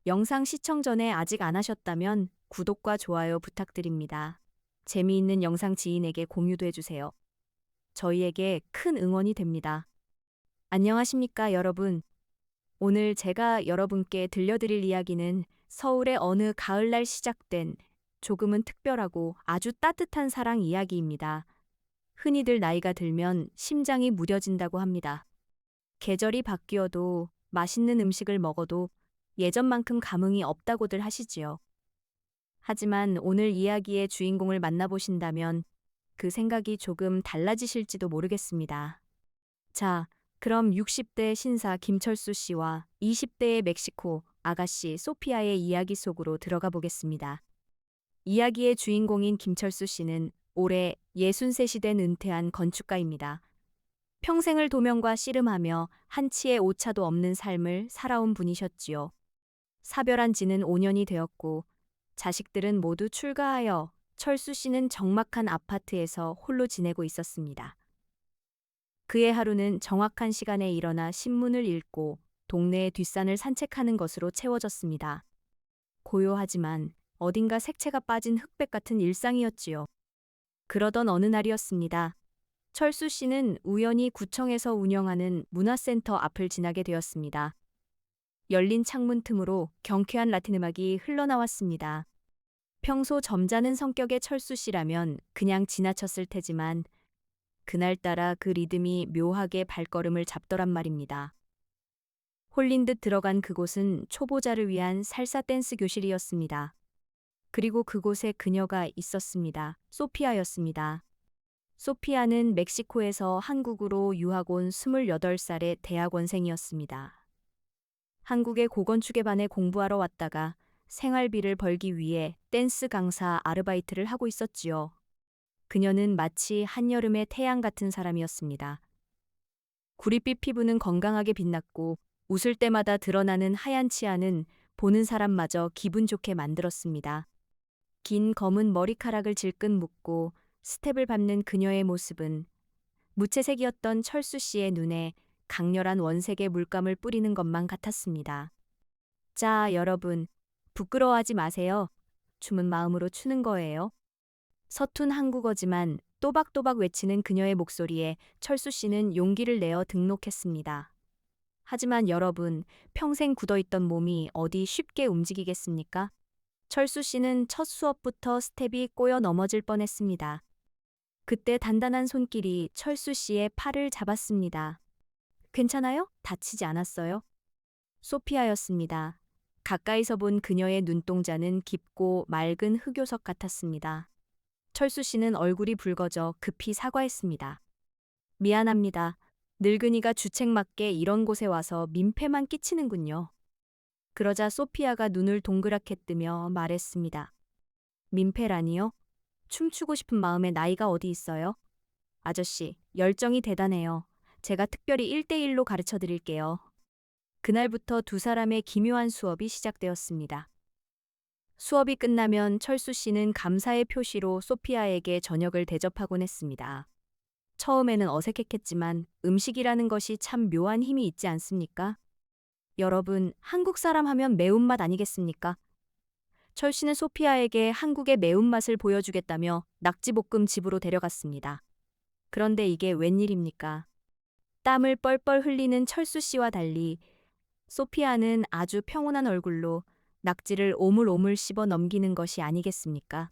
영상 시청 전에 아직 안 하셨다면 구독과 좋아요 부탁드립니다. 재미있는 영상 지인에게 공유도 해주세요. 저희에게 큰 응원이 됩니다. 안녕하십니까, 여러분. 오늘 제가 여러분께 들려드릴 이야기는 서울의 어느 가을날 시작된 조금은 특별하고 아주 따뜻한 사랑 이야기입니다. 흔히들 나이가 들면 심장이 무뎌진다고 합니다. 계절이 바뀌어도 맛있는 음식을 먹어도 예전만큼 감흥이 없다고들 하시지요. 하지만 오늘 이야기의 주인공을 만나보신다면 그 생각이 조금 달라지실지도 모르겠습니다. 자, 그럼 60대 신사 김철수 씨와 20대의 멕시코 아가씨 소피아의 이야기 속으로 들어가 보겠습니다. 이야기의 주인공인 김철수 씨는 올해 63이 된 은퇴한 건축가입니다. 평생을 도면과 씨름하며 한치의 오차도 없는 삶을 살아온 분이셨지요. 사별한 지는 5년이 되었고 자식들은 모두 출가하여 철수 씨는 적막한 아파트에서 홀로 지내고 있었습니다. 그의 하루는 정확한 시간에 일어나 신문을 읽고 동네의 뒷산을 산책하는 것으로 채워졌습니다. 고요하지만 어딘가 색채가 빠진 흑백 같은 일상이었지요. 그러던 어느 날이었습니다. 철수 씨는 우연히 구청에서 운영하는 문화센터 앞을 지나게 되었습니다. 열린 창문 틈으로 경쾌한 라틴 음악이 흘러나왔습니다. 평소 점잖은 성격의 철수 씨라면 그냥 지나쳤을 테지만 그날따라 그 리듬이 묘하게 발걸음을 잡더란 말입니다. 홀린 듯 들어간 그곳은 초보자를 위한 살사 댄스 교실이었습니다. 그리고 그곳에 그녀가 있었습니다. 소피아였습니다. 소피아는 멕시코에서 한국으로 유학 온 28살의 대학원생이었습니다. 한국의 고건축예반에 공부하러 왔다가 생활비를 벌기 위해 댄스 강사 아르바이트를 하고 있었지요. 그녀는 마치 한여름의 태양 같은 사람이었습니다. 구릿빛 피부는 건강하게 빛났고 웃을 때마다 드러나는 하얀 치아는 보는 사람마저 기분 좋게 만들었습니다. 긴 검은 머리카락을 질끈 묶고 스텝을 밟는 그녀의 모습은 무채색이었던 철수 씨의 눈에 강렬한 원색의 물감을 뿌리는 것만 같았습니다. 자, 여러분, 부끄러워하지 마세요. 춤은 마음으로 추는 거예요. 서툰 한국어지만 또박또박 외치는 그녀의 목소리에 철수 씨는 용기를 내어 등록했습니다. 하지만 여러분, 평생 굳어있던 몸이 어디 쉽게 움직이겠습니까? 철수 씨는 첫 수업부터 스텝이 꼬여 넘어질 뻔했습니다. 그때 단단한 손길이 철수 씨의 팔을 잡았습니다. 괜찮아요? 다치지 않았어요? 소피아였습니다. 가까이서 본 그녀의 눈동자는 깊고 맑은 흑요석 같았습니다. 철수 씨는 얼굴이 붉어져 급히 사과했습니다. 미안합니다. 늙은이가 주책맞게 이런 곳에 와서 민폐만 끼치는군요. 그러자 소피아가 눈을 동그랗게 뜨며 말했습니다. 민폐라니요? 춤추고 싶은 마음에 나이가 어디 있어요? 아저씨, 열정이 대단해요. 제가 특별히 1대1로 가르쳐 드릴게요. 그날부터 두 사람의 기묘한 수업이 시작되었습니다. 수업이 끝나면 철수 씨는 감사의 표시로 소피아에게 저녁을 대접하곤 했습니다. 처음에는 어색했겠지만 음식이라는 것이 참 묘한 힘이 있지 않습니까? 여러분, 한국 사람 하면 매운맛 아니겠습니까? 철 씨는 소피아에게 한국의 매운맛을 보여주겠다며 낙지볶음 집으로 데려갔습니다. 그런데 이게 웬일입니까? 땀을 뻘뻘 흘리는 철수 씨와 달리 소피아는 아주 평온한 얼굴로 낙지를 오물오물 씹어 넘기는 것이 아니겠습니까?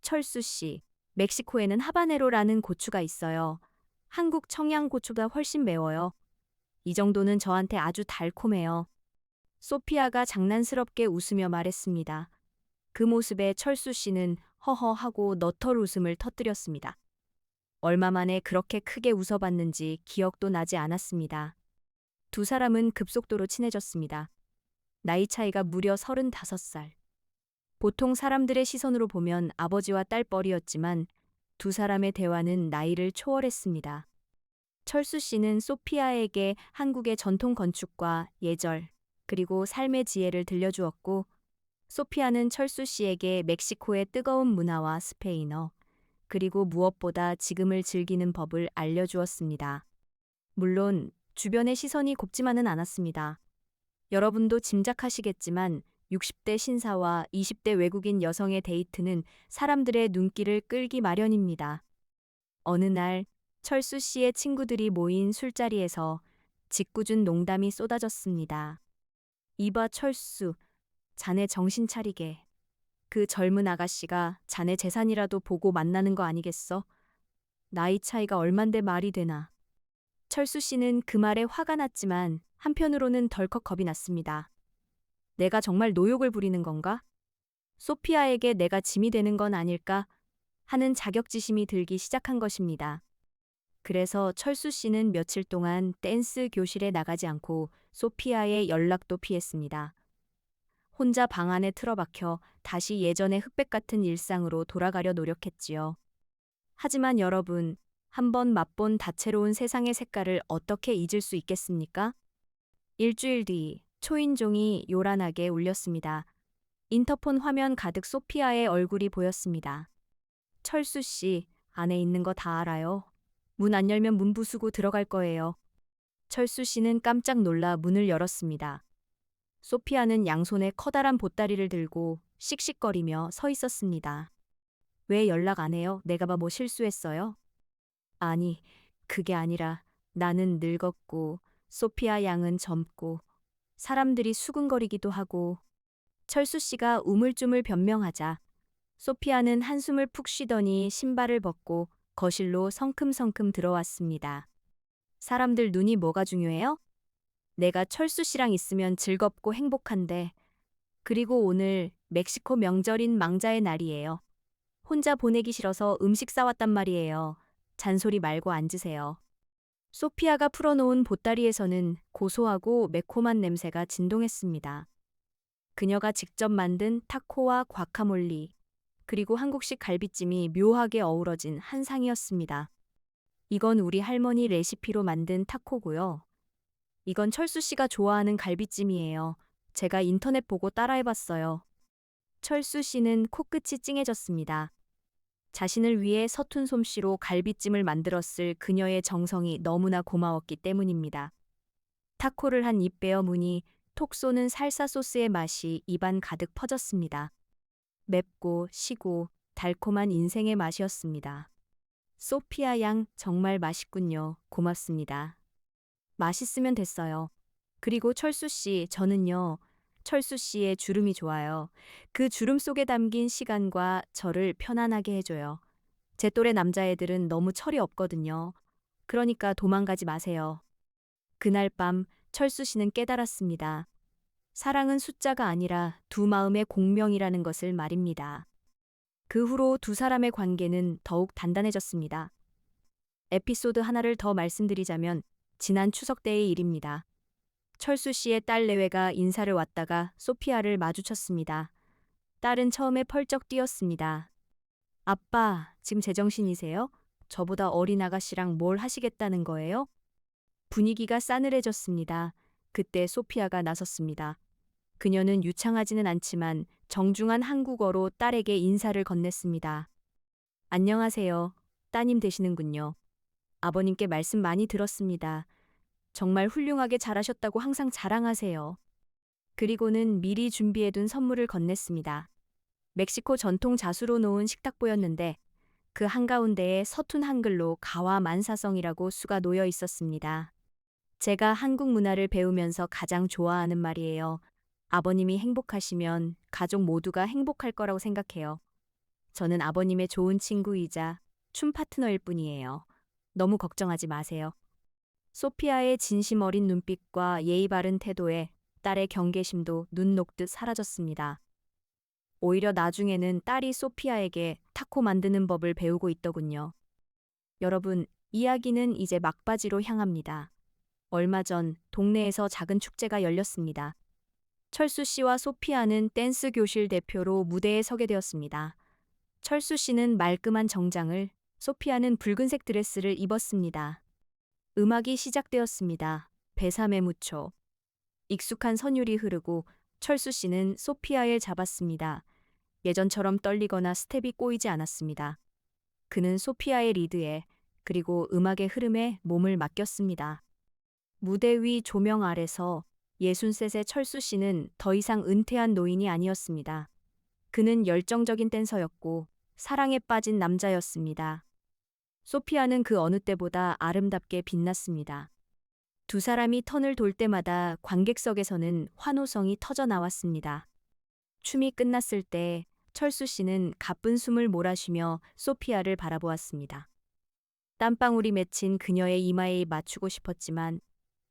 철수 씨, 멕시코에는 하바네로라는 고추가 있어요. 한국 청양고추가 훨씬 매워요. 이 정도는 저한테 아주 달콤해요. 소피아가 장난스럽게 웃으며 말했습니다. 그 모습에 철수 씨는 허허하고 너털 웃음을 터뜨렸습니다. 얼마 만에 그렇게 크게 웃어봤는지 기억도 나지 않았습니다. 두 사람은 급속도로 친해졌습니다. 나이 차이가 무려 35살. 보통 사람들의 시선으로 보면 아버지와 딸뻘이었지만 두 사람의 대화는 나이를 초월했습니다. 철수 씨는 소피아에게 한국의 전통 건축과 예절, 그리고 삶의 지혜를 들려주었고, 소피아는 철수 씨에게 멕시코의 뜨거운 문화와 스페인어, 그리고 무엇보다 지금을 즐기는 법을 알려주었습니다. 물론 주변의 시선이 곱지만은 않았습니다. 여러분도 짐작하시겠지만 60대 신사와 20대 외국인 여성의 데이트는 사람들의 눈길을 끌기 마련입니다. 어느 날 철수 씨의 친구들이 모인 술자리에서 짓궂은 농담이 쏟아졌습니다. 이봐 철수, 자네 정신 차리게. 그 젊은 아가씨가 자네 재산이라도 보고 만나는 거 아니겠어? 나이 차이가 얼만데 말이 되나. 철수 씨는 그 말에 화가 났지만 한편으로는 덜컥 겁이 났습니다. 내가 정말 노욕을 부리는 건가? 소피아에게 내가 짐이 되는 건 아닐까? 하는 자격지심이 들기 시작한 것입니다. 그래서 철수 씨는 며칠 동안 댄스 교실에 나가지 않고 소피아의 연락도 피했습니다. 혼자 방 안에 틀어박혀 다시 예전의 흑백 같은 일상으로 돌아가려 노력했지요. 하지만 여러분, 한번 맛본 다채로운 세상의 색깔을 어떻게 잊을 수 있겠습니까? 일주일 뒤 초인종이 요란하게 울렸습니다. 인터폰 화면 가득 소피아의 얼굴이 보였습니다. 철수 씨, 안에 있는 거 다 알아요. 문 안 열면 문 부수고 들어갈 거예요. 철수 씨는 깜짝 놀라 문을 열었습니다. 소피아는 양손에 커다란 보따리를 들고 씩씩거리며 서 있었습니다. 왜 연락 안 해요? 내가 뭐 실수했어요? 아니, 그게 아니라 나는 늙었고 소피아 양은 젊고 사람들이 수근거리기도 하고. 철수 씨가 우물쭈물 변명하자 소피아는 한숨을 푹 쉬더니 신발을 벗고 거실로 성큼성큼 들어왔습니다. 사람들 눈이 뭐가 중요해요? 내가 철수 씨랑 있으면 즐겁고 행복한데. 그리고 오늘 멕시코 명절인 망자의 날이에요. 혼자 보내기 싫어서 음식 싸왔단 말이에요. 잔소리 말고 앉으세요. 소피아가 풀어놓은 보따리에서는 고소하고 매콤한 냄새가 진동했습니다. 그녀가 직접 만든 타코와 과카몰리, 그리고 한국식 갈비찜이 묘하게 어우러진 한 상이었습니다. 이건 우리 할머니 레시피로 만든 타코고요. 이건 철수 씨가 좋아하는 갈비찜이에요. 제가 인터넷 보고 따라해봤어요. 철수 씨는 코끝이 찡해졌습니다. 자신을 위해 서툰 솜씨로 갈비찜을 만들었을 그녀의 정성이 너무나 고마웠기 때문입니다. 타코를 한 입 베어 무니 톡 쏘는 살사 소스의 맛이 입안 가득 퍼졌습니다. 맵고 시고 달콤한 인생의 맛이었습니다. 소피아 양 정말 맛있군요. 고맙습니다. 맛있으면 됐어요. 그리고 철수 씨, 저는요. 철수 씨의 주름이 좋아요. 그 주름 속에 담긴 시간과 저를 편안하게 해줘요. 제 또래 남자애들은 너무 철이 없거든요. 그러니까 도망가지 마세요. 그날 밤 철수 씨는 깨달았습니다. 사랑은 숫자가 아니라 두 마음의 공명이라는 것을 말입니다. 그 후로 두 사람의 관계는 더욱 단단해졌습니다. 에피소드 하나를 더 말씀드리자면 지난 추석 때의 일입니다. 철수 씨의 딸 내외가 인사를 왔다가 소피아를 마주쳤습니다. 딸은 처음에 펄쩍 뛰었습니다. 아빠, 지금 제정신이세요? 저보다 어린 아가씨랑 뭘 하시겠다는 거예요? 분위기가 싸늘해졌습니다. 그때 소피아가 나섰습니다. 그녀는 유창하지는 않지만 정중한 한국어로 딸에게 인사를 건넸습니다. 안녕하세요. 따님 되시는군요. 아버님께 말씀 많이 들었습니다. 정말 훌륭하게 잘하셨다고 항상 자랑하세요. 그리고는 미리 준비해둔 선물을 건넸습니다. 멕시코 전통 자수로 놓은 식탁보였는데 그 한가운데에 서툰 한글로 가와 만사성이라고 수가 놓여 있었습니다. 제가 한국 문화를 배우면서 가장 좋아하는 말이에요. 아버님이 행복하시면 가족 모두가 행복할 거라고 생각해요. 저는 아버님의 좋은 친구이자 춤 파트너일 뿐이에요. 너무 걱정하지 마세요. 소피아의 진심 어린 눈빛과 예의 바른 태도에 딸의 경계심도 눈 녹듯 사라졌습니다. 오히려 나중에는 딸이 소피아에게 타코 만드는 법을 배우고 있더군요. 여러분, 이야기는 이제 막바지로 향합니다. 얼마 전 동네에서 작은 축제가 열렸습니다. 철수 씨와 소피아는 댄스 교실 대표로 무대에 서게 되었습니다. 철수 씨는 말끔한 정장을, 소피아는 붉은색 드레스를 입었습니다. 음악이 시작되었습니다. 베사메 무초. 익숙한 선율이 흐르고 철수 씨는 소피아를 잡았습니다. 예전처럼 떨리거나 스텝이 꼬이지 않았습니다. 그는 소피아의 리드에 그리고 음악의 흐름에 몸을 맡겼습니다. 무대 위 조명 아래서 63세 철수 씨는 더 이상 은퇴한 노인이 아니었습니다. 그는 열정적인 댄서였고 사랑에 빠진 남자였습니다. 소피아는 그 어느 때보다 아름답게 빛났습니다. 두 사람이 턴을 돌 때마다 관객석에서는 환호성이 터져 나왔습니다. 춤이 끝났을 때 철수 씨는 가쁜 숨을 몰아쉬며 소피아를 바라보았습니다. 땀방울이 맺힌 그녀의 이마에 맞추고 싶었지만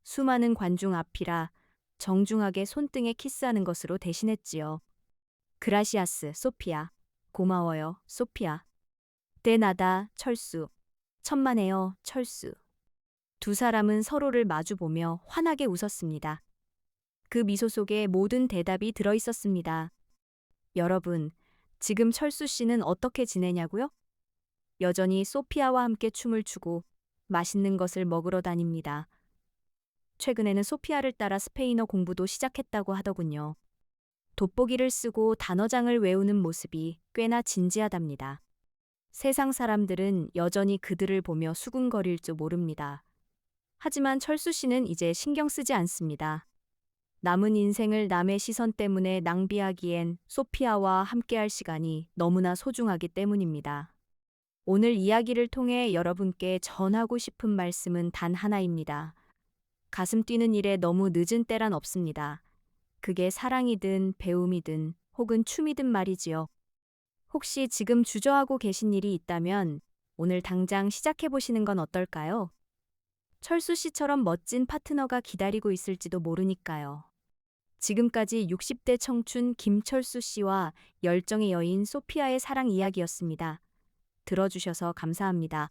수많은 관중 앞이라 정중하게 손등에 키스하는 것으로 대신했지요. 그라시아스, 소피아. 고마워요, 소피아. 때 나다, 철수. 천만에요, 철수. 두 사람은 서로를 마주보며 환하게 웃었습니다. 그 미소 속에 모든 대답이 들어 있었습니다. 여러분, 지금 철수 씨는 어떻게 지내냐고요? 여전히 소피아와 함께 춤을 추고 맛있는 것을 먹으러 다닙니다. 최근에는 소피아를 따라 스페인어 공부도 시작했다고 하더군요. 돋보기를 쓰고 단어장을 외우는 모습이 꽤나 진지하답니다. 세상 사람들은 여전히 그들을 보며 수군거릴 줄 모릅니다. 하지만 철수 씨는 이제 신경 쓰지 않습니다. 남은 인생을 남의 시선 때문에 낭비하기엔 소피아와 함께할 시간이 너무나 소중하기 때문입니다. 오늘 이야기를 통해 여러분께 전하고 싶은 말씀은 단 하나입니다. 가슴 뛰는 일에 너무 늦은 때란 없습니다. 그게 사랑이든 배움이든 혹은 춤이든 말이지요. 혹시 지금 주저하고 계신 일이 있다면 오늘 당장 시작해보시는 건 어떨까요? 철수 씨처럼 멋진 파트너가 기다리고 있을지도 모르니까요. 지금까지 60대 청춘 김철수 씨와 열정의 여인 소피아의 사랑 이야기였습니다. 들어주셔서 감사합니다.